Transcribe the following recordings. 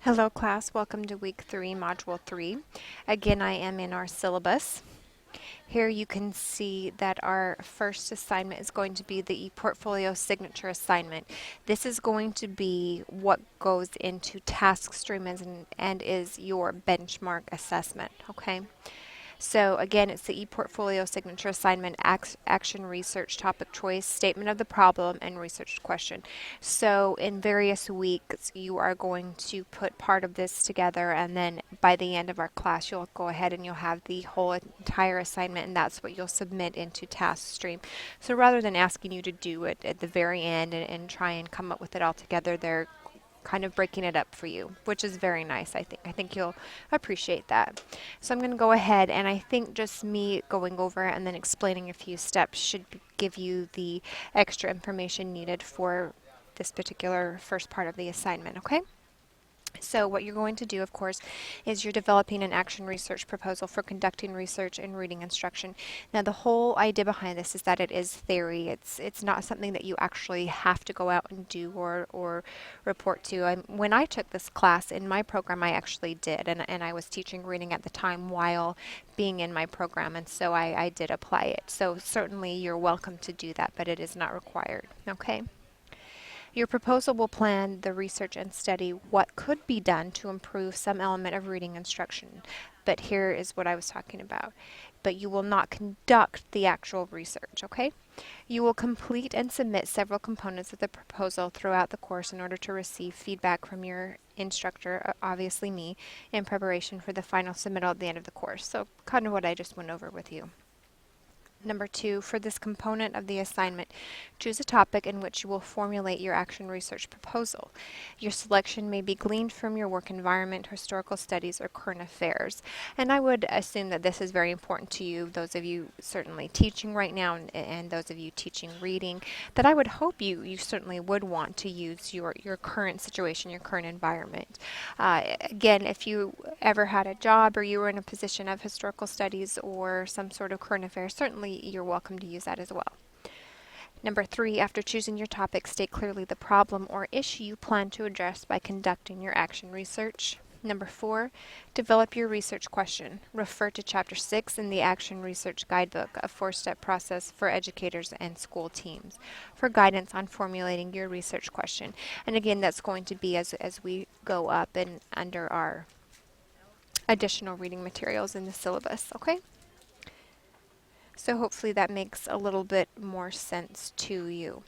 Hello class, welcome to week 3, module 3. Again, I am in our syllabus. Here you can see that our first assignment is going to be the ePortfolio signature assignment. This is going to be what goes into TaskStream and is your benchmark assessment, okay? So again, it's the ePortfolio signature assignment, action research, topic choice, statement of the problem, and research question. So in various weeks, you are going to put part of this together, and then by the end of our class, you'll go ahead and you'll have the whole entire assignment, and that's what you'll submit into TaskStream. So rather than asking you to do it at the very end and try and come up with it all together, they're kind of breaking it up for you, which is very nice, I think. I think you'll appreciate that. So I'm going to go ahead, and I think just me going over it and then explaining a few steps should give you the extra information needed for this particular first part of the assignment, okay? So what you're going to do, of course, is you're developing an action research proposal for conducting research and reading instruction. Now, the whole idea behind this is that it is theory. It's not something that you actually have to go out and do or report to. When I took this class in my program, I actually did, and I was teaching reading at the time while being in my program, and so I did apply it. So certainly you're welcome to do that, but it is not required, okay? Your proposal will plan the research and study what could be done to improve some element of reading instruction. But here is what I was talking about. But you will not conduct the actual research, okay? You will complete and submit several components of the proposal throughout the course in order to receive feedback from your instructor, obviously me, in preparation for the final submittal at the end of the course. So kind of what I just went over with you. Number 2, for this component of the assignment, choose a topic in which you will formulate your action research proposal. Your selection may be gleaned from your work environment, historical studies, or current affairs. And I would assume that this is very important to you, those of you certainly teaching right now and those of you teaching reading, that I would hope you certainly would want to use your current situation, your current environment. Again, if you ever had a job or you were in a position of historical studies or some sort of current affairs, certainly you're welcome to use that as well. Number 3, after choosing your topic, state clearly the problem or issue you plan to address by conducting your action research. Number 4, develop your research question. Refer to Chapter 6 in the Action Research Guidebook, a 4-step process for educators and school teams, for guidance on formulating your research question. And again, that's going to be as we go up and under our additional reading materials in the syllabus, okay? So hopefully that makes a little bit more sense to you.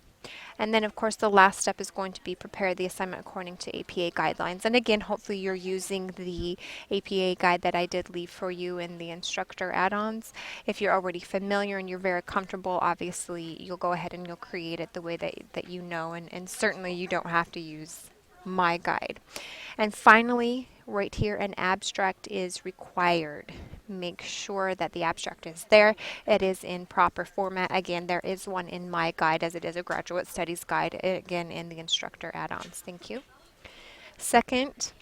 And then, of course, the last step is going to be prepare the assignment according to APA guidelines. And again, hopefully you're using the APA guide that I did leave for you in the instructor add-ons. If you're already familiar and you're very comfortable, obviously you'll go ahead and you'll create it the way that you know. And certainly you don't have to use my guide. And finally, right here, an abstract is required. Make sure that the abstract is there. It is in proper format. Again, there is one in my guide as it is a graduate studies guide, again in the instructor add-ons. Thank you. Second,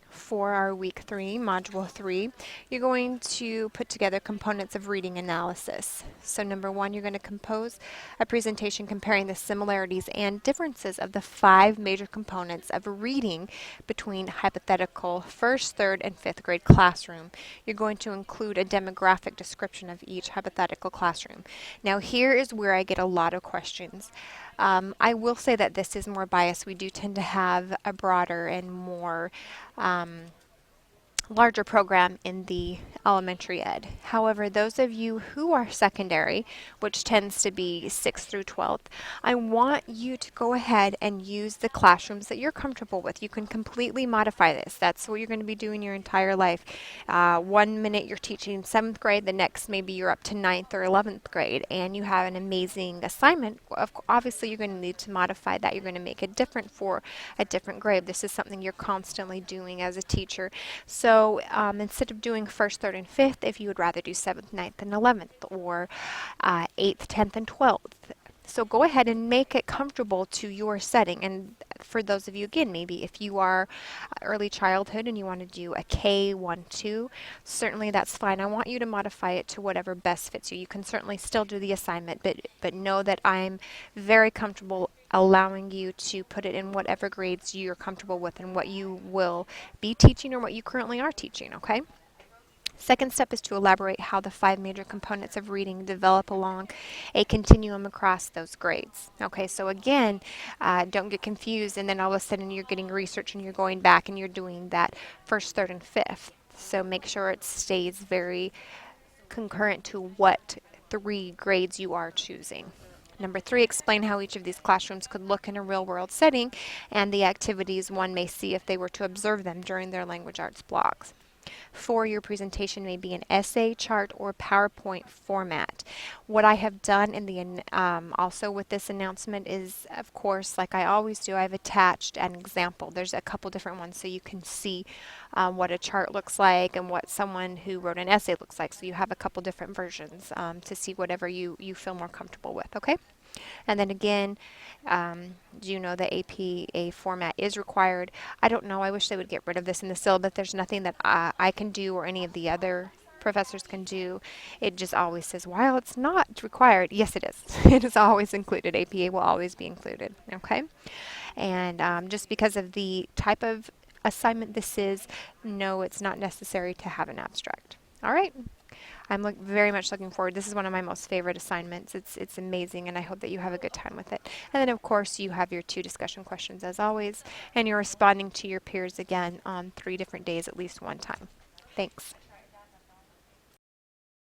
for our week 3, module 3, you're going to put together components of reading analysis. So number 1, you're going to compose a presentation comparing the similarities and differences of the 5 major components of reading between hypothetical 1st, 3rd, and 5th grade classroom. You're going to include a demographic description of each hypothetical classroom. Now here is where I get a lot of questions. I will say that this is more biased. We do tend to have a broader and more larger program in the elementary ed. However, those of you who are secondary, which tends to be 6th through 12th, I want you to go ahead and use the classrooms that you're comfortable with. You can completely modify this. That's what you're going to be doing your entire life. 1 minute you're teaching 7th grade, the next maybe you're up to 9th or 11th grade, and you have an amazing assignment. Obviously, you're going to need to modify that. You're going to make it different for a different grade. This is something you're constantly doing as a teacher. So instead of doing 1st, 3rd, and 5th, if you would rather do 7th, 9th, and 11th, or 8th, 10th, and 12th. So go ahead and make it comfortable to your setting. And for those of you, again, maybe if you are early childhood and you want to do a K1, 2, certainly that's fine. I want you to modify it to whatever best fits you. You can certainly still do the assignment, but know that I'm very comfortable allowing you to put it in whatever grades you're comfortable with and what you will be teaching or what you currently are teaching, okay? Second step is to elaborate how the 5 major components of reading develop along a continuum across those grades. Okay, so again, don't get confused and then all of a sudden you're getting research and you're going back and you're doing that first, third, and fifth. So make sure it stays very concurrent to what 3 grades you are choosing. Number 3, explain how each of these classrooms could look in a real-world setting and the activities one may see if they were to observe them during their language arts blocks. 4, your presentation may be an essay, chart, or PowerPoint format. What I have done in the also with this announcement is, of course, like I always do, I've attached an example. There's a couple different ones so you can see what a chart looks like and what someone who wrote an essay looks like. So you have a couple different versions to see whatever you feel more comfortable with, okay? And then again, do you know the APA format is required? I don't know. I wish they would get rid of this in the syllabus. There's nothing that I can do or any of the other professors can do. It just always says, while it's not required, yes, it is. It is always included. APA will always be included. Okay? And just because of the type of assignment this is, no, it's not necessary to have an abstract. All right? I'm very much looking forward. This is one of my most favorite assignments. It's amazing, and I hope that you have a good time with it. And then, of course, you have your 2 discussion questions as always, and you're responding to your peers again on 3 different days at least one time. Thanks.